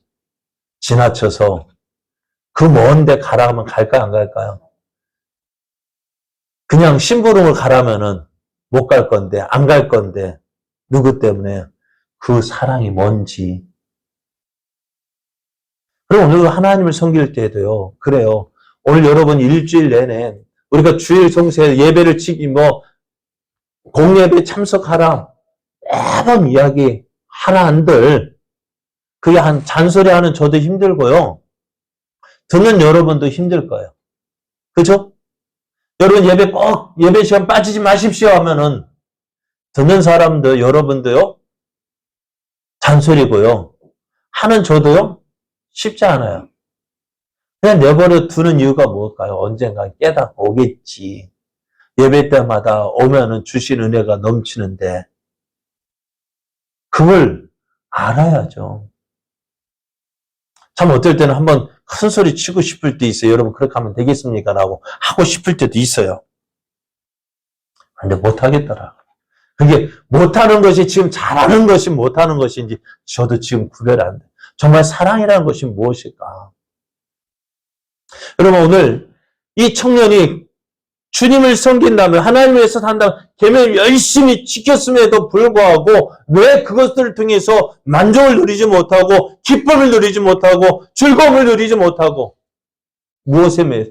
지나쳐서 그 먼데 가라 하면 갈까요? 안 갈까요? 그냥 심부름을 가라면은 못 갈 건데 안 갈 건데 누구 때문에? 그 사랑이 뭔지. 그리고 오늘 하나님을 섬길 때도요. 그래요. 오늘 여러분 일주일 내내 우리가 주일 성세 예배를 공예배 참석하라. 매번 이야기 하나 한들 그게 잔소리하는 저도 힘들고요. 듣는 여러분도 힘들 거예요. 그죠? 여러분 예배 시간 빠지지 마십시오 하면은 듣는 사람도 여러분도요. 잔소리고요. 하는 저도요. 쉽지 않아요. 그냥 내버려 두는 이유가 뭘까요? 언젠가 깨닫고 오겠지. 예배 때마다 오면은 주신 은혜가 넘치는데 그걸 알아야죠. 참 어떨 때는 한번 큰 소리 치고 싶을 때 있어요. 여러분 그렇게 하면 되겠습니까? 라고 하고 싶을 때도 있어요. 근데 못하겠더라. 그게 못하는 것이 지금 잘하는 것이 못하는 것인지 저도 지금 구별 안 돼. 정말 사랑이라는 것이 무엇일까? 여러분 오늘 이 청년이 주님을 섬긴다면 하나님을 위해서 산다면 계명을 열심히 지켰음에도 불구하고 왜 그것들을 통해서 만족을 누리지 못하고 기쁨을 누리지 못하고 즐거움을 누리지 못하고 무엇에 매여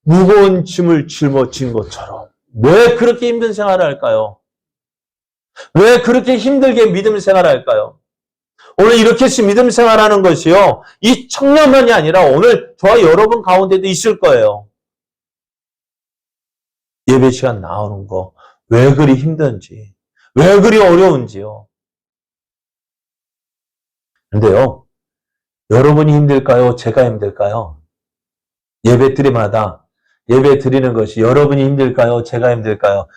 무거운 짐을 짊어진 것처럼 왜 그렇게 힘든 생활을 할까요? 왜 그렇게 힘들게 믿음 생활을 할까요? 오늘 이렇게 믿음 생활하는 것이요. 이 청년만이 아니라 오늘 저와 여러분 가운데도 있을 거예요. 예배 시간 나오는 거 왜 그리 힘든지, 왜 그리 어려운지요. 근데요, 여러분이 힘들까요? 제가 힘들까요? 예배 드리는 것이 여러분이 힘들까요? 제가 힘들까요?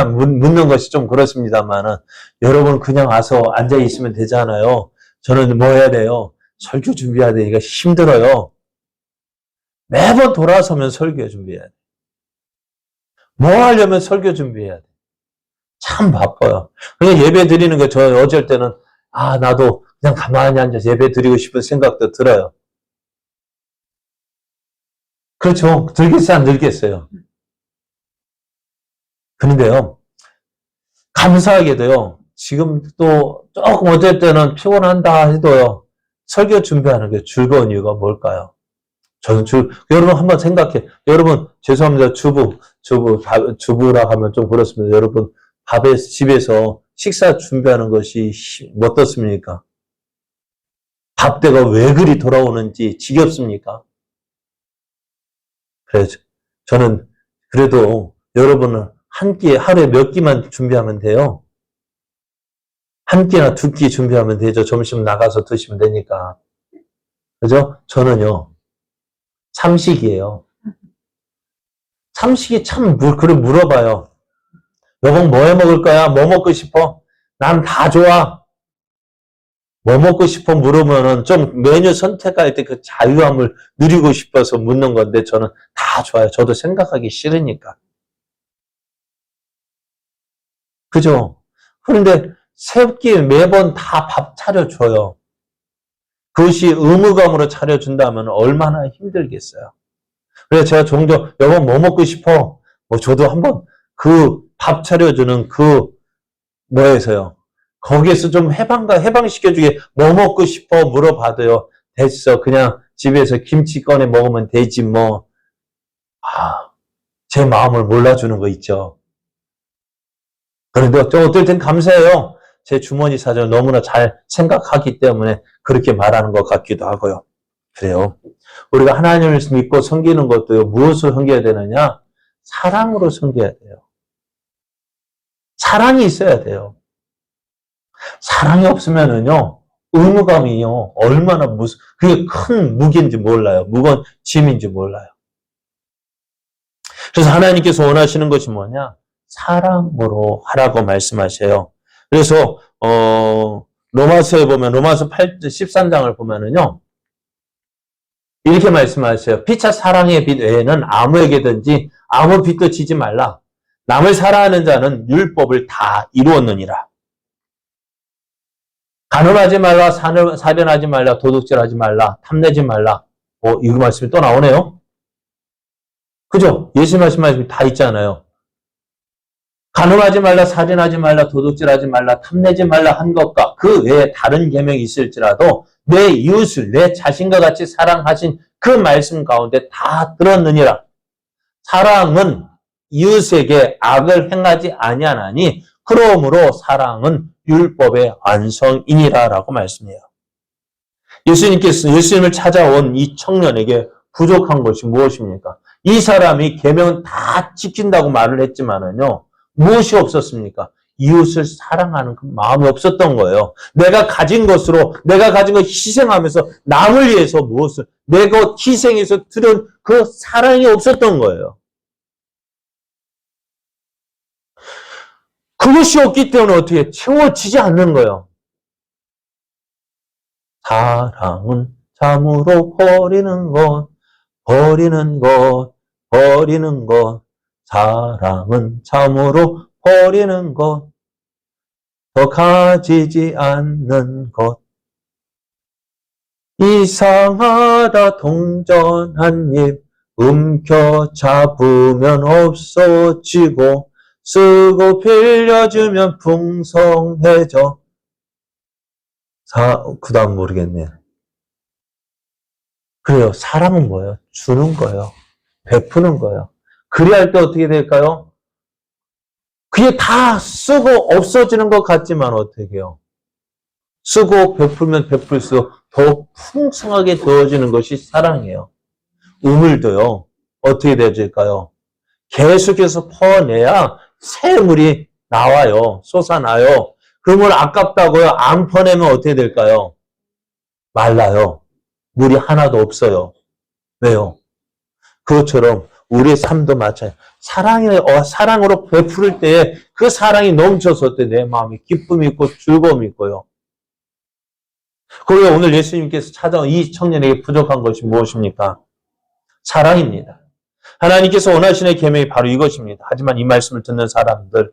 묻는 것이 좀 그렇습니다만은 여러분 그냥 와서 앉아 있으면 되잖아요. 저는 뭐 해야 돼요? 설교 준비해야 되니까 힘들어요. 매번 돌아서면 설교 준비해야 돼. 뭐 하려면 설교 준비해야 돼. 참 바빠요. 그냥 예배 드리는 거, 저 어쩔 때는, 나도 그냥 가만히 앉아서 예배 드리고 싶은 생각도 들어요. 그렇죠. 들겠어요, 안 들겠어요? 그런데요, 감사하게도요, 지금 또 조금 어쩔 때는 피곤한다 해도요, 설교 준비하는 게 즐거운 이유가 뭘까요? 저는 여러분 한번 생각해. 여러분, 죄송합니다. 주부라 하면 좀 그렇습니다. 여러분, 집에서 식사 준비하는 것이 어떻습니까? 밥때가 왜 그리 돌아오는지 지겹습니까? 그래서 저는 그래도 여러분은 한 끼에 하루에 몇 끼만 준비하면 돼요. 한 끼나 두 끼 준비하면 되죠. 점심 나가서 드시면 되니까. 그죠? 저는요, 삼식이에요. 삼식이 참, 그래 물어봐요. 여봉 뭐 해 먹을 거야? 뭐 먹고 싶어? 난 다 좋아. 뭐 먹고 싶어 물으면은 좀 메뉴 선택할 때 그 자유함을 누리고 싶어서 묻는 건데 저는 다 좋아요. 저도 생각하기 싫으니까. 그죠? 그런데 새끼 매번 다 밥 차려줘요. 그것이 의무감으로 차려준다면 얼마나 힘들겠어요. 그래서 제가 종종 여보 뭐 먹고 싶어? 뭐 저도 한번 그 밥 차려주는 그 뭐에서요. 거기에서 좀 해방시켜주게 뭐 먹고 싶어 물어봐도요. 됐어. 그냥 집에서 김치 꺼내 먹으면 되지 뭐. 제 마음을 몰라주는 거 있죠. 그런데 어떨 땐 감사해요. 제 주머니 사정을 너무나 잘 생각하기 때문에 그렇게 말하는 것 같기도 하고요. 그래요. 우리가 하나님을 믿고 섬기는 것도요. 무엇으로 섬겨야 되느냐? 사랑으로 섬겨야 돼요. 사랑이 있어야 돼요. 사랑이 없으면은요, 의무감이요, 얼마나 그게 큰 무게인지 몰라요. 무거운 짐인지 몰라요. 그래서 하나님께서 원하시는 것이 뭐냐? 사랑으로 하라고 말씀하셔요. 그래서, 로마서에 보면, 로마서 13장을 보면은요, 이렇게 말씀하세요. 피차 사랑의 빛 외에는 아무에게든지 아무 빛도 지지 말라. 남을 사랑하는 자는 율법을 다 이루었느니라. 간음하지 말라, 살인하지 말라, 도둑질하지 말라, 탐내지 말라. 이거 말씀이 또 나오네요. 그죠? 예수 말씀이 다 있잖아요. 간음하지 말라, 살인하지 말라, 도둑질하지 말라, 탐내지 말라 한 것과 그 외에 다른 계명이 있을지라도 내 이웃을 내 자신과 같이 사랑하신 그 말씀 가운데 다 들었느니라. 사랑은 이웃에게 악을 행하지 아니하나니 그러므로 사랑은 율법의 완성이니라라고 말씀해요. 예수님을 찾아온 이 청년에게 부족한 것이 무엇입니까? 이 사람이 계명 다 지킨다고 말을 했지만은요, 무엇이 없었습니까? 이웃을 사랑하는 그 마음이 없었던 거예요. 내가 가진 거 희생하면서 남을 위해서 무엇을 내가 희생해서 들은 그 사랑이 없었던 거예요. 그것이 없기 때문에 어떻게 채워지지 않는 거예요. 사랑은 참으로 버리는 것. 사랑은 참으로 버리는 것. 더 가지지 않는 것. 이상하다 동전 한 입 움켜 잡으면 없어지고 쓰고 빌려주면 풍성해져. 그 다음 모르겠네. 그래요. 사랑은 뭐예요? 주는 거예요. 베푸는 거예요. 그래야 할 때 어떻게 될까요? 그게 다 쓰고 없어지는 것 같지만 어떻게 해요? 쓰고 베풀면 베풀수록 더 풍성하게 되어지는 것이 사랑이에요. 우물도요. 어떻게 되어질까요? 계속해서 퍼내야 새 물이 나와요. 솟아나요. 그 물 아깝다고요? 안 퍼내면 어떻게 될까요? 말라요. 물이 하나도 없어요. 왜요? 그것처럼 우리의 삶도 마찬가지예요. 사랑으로 베풀을 때에 그 사랑이 넘쳐서 때 내 마음에 기쁨이 있고 즐거움이 있고요. 그리고 오늘 예수님께서 찾아온 이 청년에게 부족한 것이 무엇입니까? 사랑입니다. 하나님께서 원하시는 계명이 바로 이것입니다. 하지만 이 말씀을 듣는 사람들,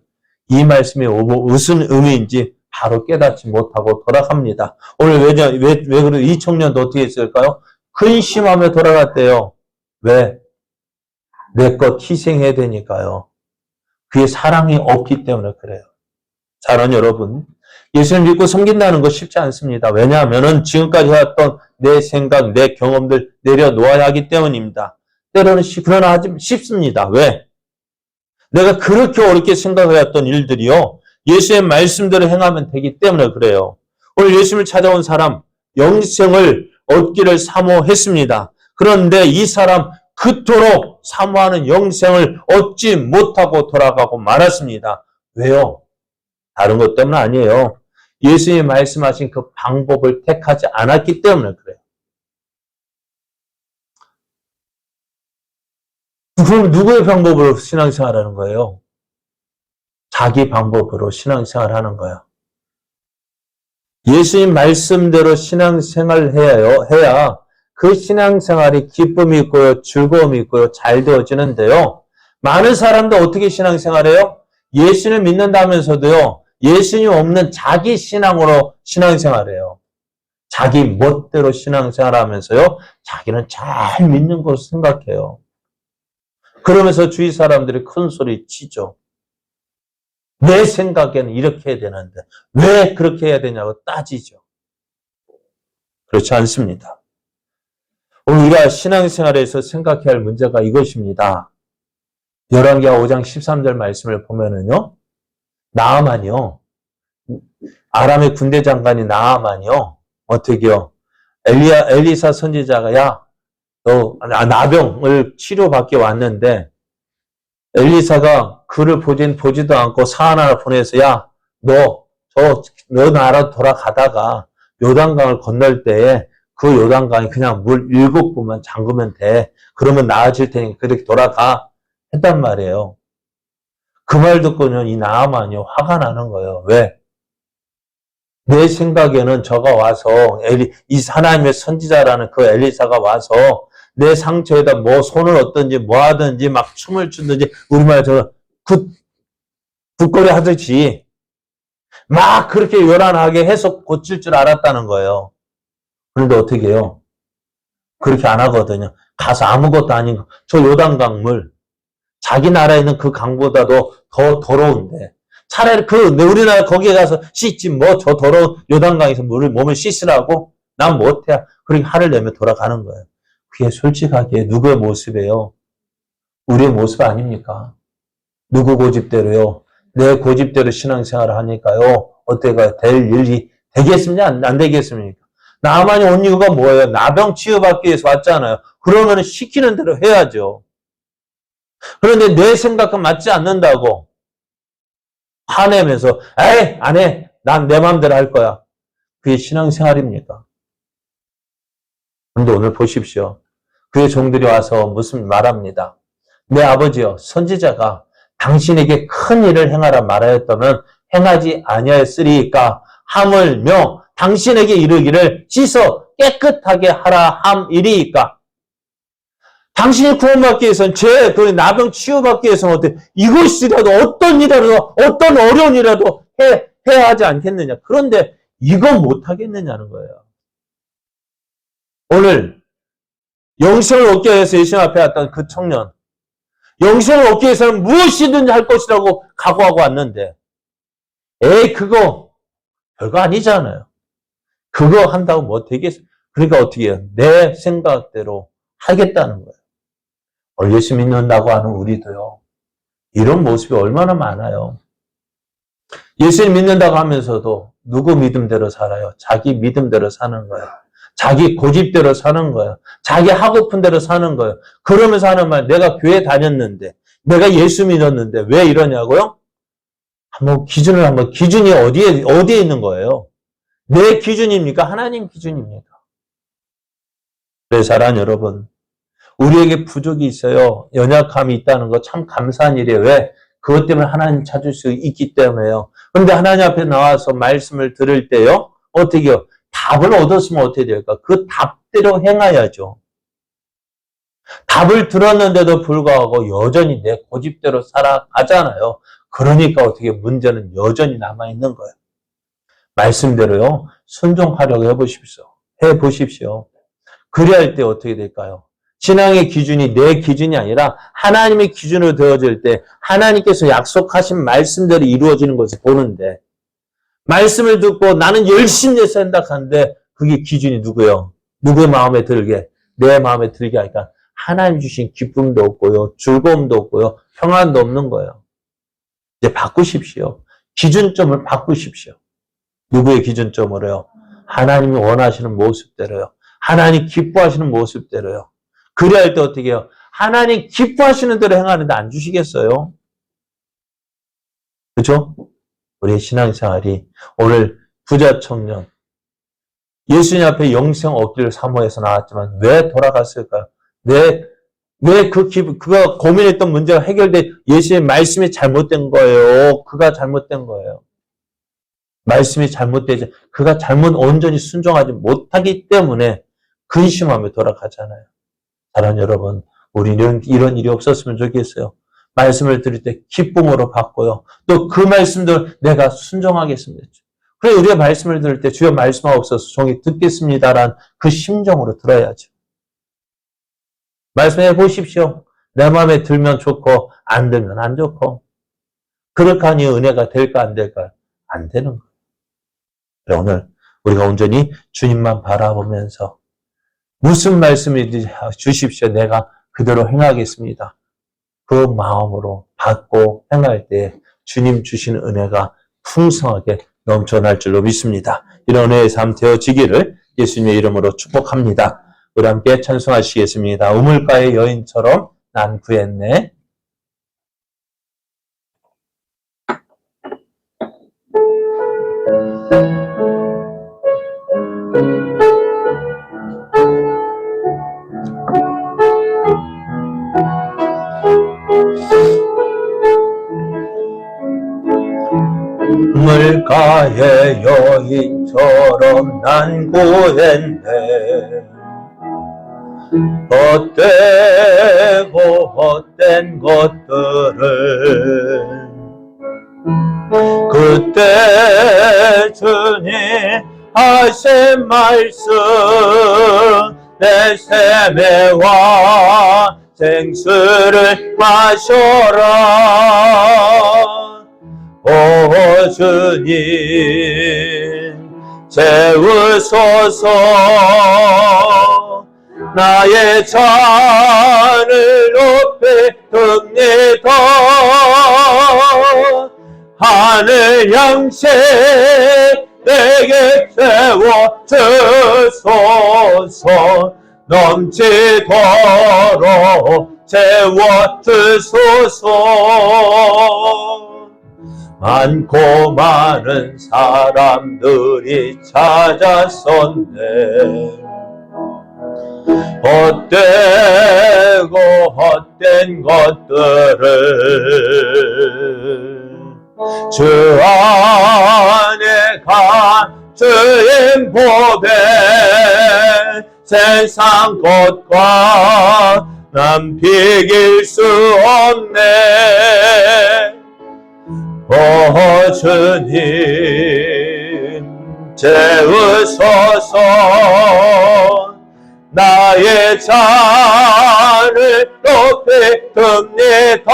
이 말씀이 무슨 의미인지 바로 깨닫지 못하고 돌아갑니다. 오늘 왜 그래요? 이 청년도 어떻게 했을까요? 근심하며 돌아갔대요. 왜? 내 것 희생해야 되니까요. 그의 사랑이 없기 때문에 그래요. 사랑하는 여러분, 예수를 믿고 섬긴다는 거 쉽지 않습니다. 왜냐하면 지금까지 해왔던 내 생각, 내 경험들 내려놓아야 하기 때문입니다. 때로는 그러나 쉽습니다. 왜? 내가 그렇게 어렵게 생각해왔던 일들이요. 예수의 말씀대로 행하면 되기 때문에 그래요. 오늘 예수님을 찾아온 사람, 영생을 얻기를 사모했습니다. 그런데 이 사람 그토록 사모하는 영생을 얻지 못하고 돌아가고 말았습니다. 왜요? 다른 것 때문 아니에요. 예수님이 말씀하신 그 방법을 택하지 않았기 때문에 그래요. 그럼 누구의 방법으로 신앙생활하는 거예요? 자기 방법으로 신앙생활하는 거예요. 예수님 말씀대로 신앙생활을 해야 그 신앙생활이 기쁨이 있고요, 즐거움이 있고요, 잘 되어지는데요. 많은 사람도 어떻게 신앙생활해요? 예수를 믿는다면서도요, 예수님 없는 자기 신앙으로 신앙생활해요. 자기 멋대로 신앙생활하면서요. 자기는 잘 믿는 것으로 생각해요. 그러면서 주위 사람들이 큰 소리 치죠. 내 생각에는 이렇게 해야 되는데 왜 그렇게 해야 되냐고 따지죠. 그렇지 않습니다. 오늘 우리가 신앙생활에서 생각해야 할 문제가 이것입니다. 열왕기하 5장 13절 말씀을 보면은요. 나아만이요. 아람의 군대 장관이 나아만이요. 어떻게요? 엘리사 선지자가 너 나병을 치료받기 왔는데 엘리사가 그를 보지도 않고 사한 하나 보내서 너 나라 돌아가다가 요단강을 건널 때에 그 요단강에 그냥 물 7번만 잠그면 돼. 그러면 나아질 테니까 그렇게 돌아가. 했단 말이에요. 그 말 듣고는 이 나아만이 화가 나는 거예요. 왜? 내 생각에는 저가 와서 이 하나님의 선지자라는 그 엘리사가 와서 내 상처에다 뭐 손을 얻든지 뭐 하든지 막 춤을 추든지 우리말로 북거리 하듯이 막 그렇게 요란하게 해서 고칠 줄 알았다는 거예요. 그런데 어떻게 해요? 그렇게 안 하거든요. 가서 아무것도 아닌 저 요단강 물 자기 나라에 있는 그 강보다도 더 더러운데 차라리 우리나라 거기에 가서 씻지 뭐 저 더러운 요단강에서 몸을 씻으라고? 난 못해. 그렇게 화를 내며 돌아가는 거예요. 그게 솔직하게 누구의 모습이에요? 우리의 모습 아닙니까? 누구 고집대로요? 내 고집대로 신앙생활을 하니까요. 어때가 될 일이 되겠습니까? 안 되겠습니까? 나만이 온 이유가 뭐예요? 나병 치유받기 위해서 왔잖아요. 그러면 시키는 대로 해야죠. 그런데 내 생각은 맞지 않는다고 화내면서 에이 안 해. 난 내 마음대로 할 거야. 그게 신앙생활입니까? 그런데 오늘 보십시오. 그의 종들이 와서 무슨 말합니다. 내 아버지여 선지자가 당신에게 큰 일을 행하라 말하였다면 행하지 아니하였으리까 하물며 당신에게 이르기를 씻어 깨끗하게 하라 함이리이까. 당신이 구원받기 위해서는 그 나병 치유받기 위해서는 어때? 이것이라도 어떤 일이라도 어떤 어려운 일이라도 해야 하지 않겠느냐. 그런데 이거 못하겠느냐는 거예요. 오늘 영생을 얻기 위해서 예수님 앞에 왔던 그 청년. 영생을 얻기 위해서는 무엇이든지 할 것이라고 각오하고 왔는데 그거 별거 아니잖아요. 그거 한다고 뭐 되겠어요. 그러니까 어떻게 해요? 내 생각대로 하겠다는 거예요. 예수 믿는다고 하는 우리도요. 이런 모습이 얼마나 많아요. 예수님 믿는다고 하면서도 누구 믿음대로 살아요? 자기 믿음대로 사는 거예요. 자기 고집대로 사는 거예요. 자기 하고픈 대로 사는 거예요. 그러면서 하는 말, 내가 교회 다녔는데, 내가 예수 믿었는데 왜 이러냐고요? 기준이 어디에 있는 거예요? 내 기준입니까? 하나님 기준입니까? 그래서 사랑하는 여러분, 우리에게 부족이 있어요. 연약함이 있다는 거 참 감사한 일이에요. 왜? 그것 때문에 하나님 찾을 수 있기 때문에요. 그런데 하나님 앞에 나와서 말씀을 들을 때요. 어떻게 해요? 답을 얻었으면 어떻게 될까? 그 답대로 행해야죠. 답을 들었는데도 불구하고 여전히 내 고집대로 살아가잖아요. 그러니까 어떻게 문제는 여전히 남아있는 거예요. 말씀대로요. 순종하려고 해보십시오. 그래야 때 어떻게 될까요? 신앙의 기준이 내 기준이 아니라 하나님의 기준으로 되어질 때 하나님께서 약속하신 말씀대로 이루어지는 것을 보는데 말씀을 듣고 나는 열심히 해서 생각하는데 그게 기준이 누구예요? 누구의 마음에 들게? 내 마음에 들게 하니까 하나님 주신 기쁨도 없고요. 즐거움도 없고요. 평안도 없는 거예요. 이제 바꾸십시오. 기준점을 바꾸십시오. 누구의 기준점으로요? 하나님이 원하시는 모습대로요. 하나님 기뻐하시는 모습대로요. 그래야 할 때 어떻게 해요? 하나님 기뻐하시는 대로 행하는데 안 주시겠어요? 그죠? 우리의 신앙생활이 오늘 부자 청년 예수님 앞에 영생 얻기를 사모해서 나왔지만 왜 돌아갔을까요? 그가 고민했던 문제가 해결돼 예수님의 말씀이 잘못된 거예요. 그가 잘못된 거예요. 말씀이 잘못되지 그가 온전히 순종하지 못하기 때문에 근심하며 돌아가잖아요. 사랑하는 여러분, 우리는 이런 일이 없었으면 좋겠어요. 말씀을 들을 때 기쁨으로 받고요. 또 그 말씀들 내가 순종하겠습니다. 그래 우리가 말씀을 들을 때 주여 말씀하옵소서 종이 듣겠습니다라는 그 심정으로 들어야죠. 말씀해 보십시오. 내 마음에 들면 좋고 안 들면 안 좋고 그렇게 은혜가 될까 안 될까? 안 되는 거예요. 오늘 우리가 온전히 주님만 바라보면서 무슨 말씀을 주십시오. 내가 그대로 행하겠습니다. 그 마음으로 받고 행할 때 주님 주신 은혜가 풍성하게 넘쳐날 줄로 믿습니다. 이런 은혜의 삶 되어지기를 예수님의 이름으로 축복합니다. 우리 함께 찬송하시겠습니다. 우물가의 여인처럼 난 구했네. 우물가의 여인처럼 난 구했네. 헛되고 헛된 것들을 그때 주님 하신 말씀 내 세매와 생수를 마셔라. 오 주님 채우소서. 나의 잔을 높이 듭니다. 하늘 양식 내게 채워주소서. 넘치도록 채워주소서. 많고 많은 사람들이 찾았었네. 헛되고 헛된 것들을 주 안에 간 주인 보배 세상 것과 난 비길 수 없네. 오 주님 채우소서. 나의 잔을 높이 듭니다.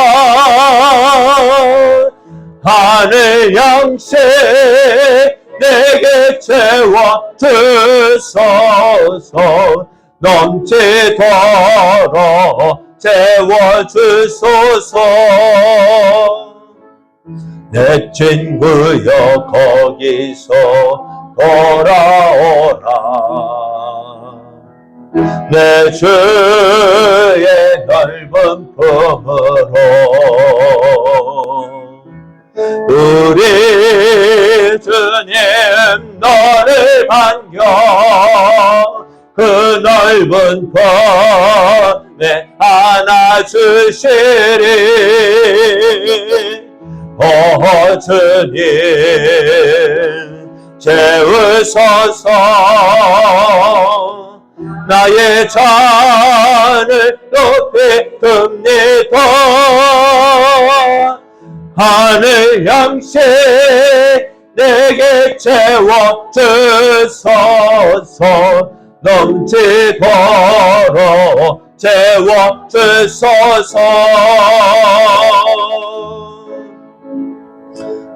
하늘 양식 내게 채워주소서. 넘치도록 채워주소서. 내 친구여 거기서 돌아오라. 내 주의 넓은 품으로 우리 주님 너를 반겨 그 넓은 품에 안아주시리. 오 주님 채우소서. 나의 잔을 높이 듭니다. 하늘 양식 내게 채워주소서. 넘치도록 채워주소서.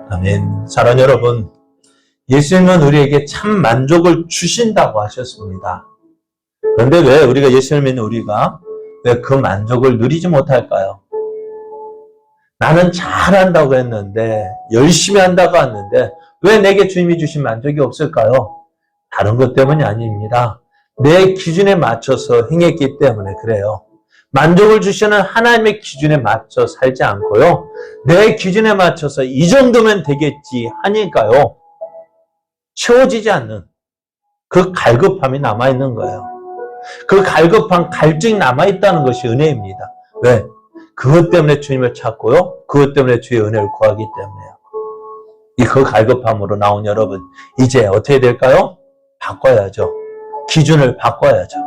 아멘. 사랑하는 여러분, 예수님은 우리에게 참 만족을 주신다고 하셨습니다. 그런데 왜 우리가 예수님을 믿는 우리가 왜 그 만족을 누리지 못할까요? 나는 잘한다고 했는데 열심히 한다고 했는데 왜 내게 주님이 주신 만족이 없을까요? 다른 것 때문이 아닙니다. 내 기준에 맞춰서 행했기 때문에 그래요. 만족을 주시는 하나님의 기준에 맞춰 살지 않고요. 내 기준에 맞춰서 이 정도면 되겠지 하니까요. 채워지지 않는 그 갈급함이 남아있는 거예요. 그 갈급한 갈증이 남아있다는 것이 은혜입니다. 왜? 그것 때문에 주님을 찾고요. 그것 때문에 주의 은혜를 구하기 때문에요. 그 갈급함으로 나온 여러분, 이제 어떻게 될까요? 바꿔야죠. 기준을 바꿔야죠.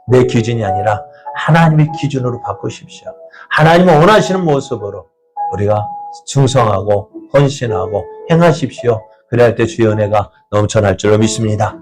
내 기준이 아니라 하나님의 기준으로 바꾸십시오. 하나님은 원하시는 모습으로 우리가 충성하고 헌신하고 행하십시오. 그래야 할 때 주의 은혜가 넘쳐날 줄로 믿습니다.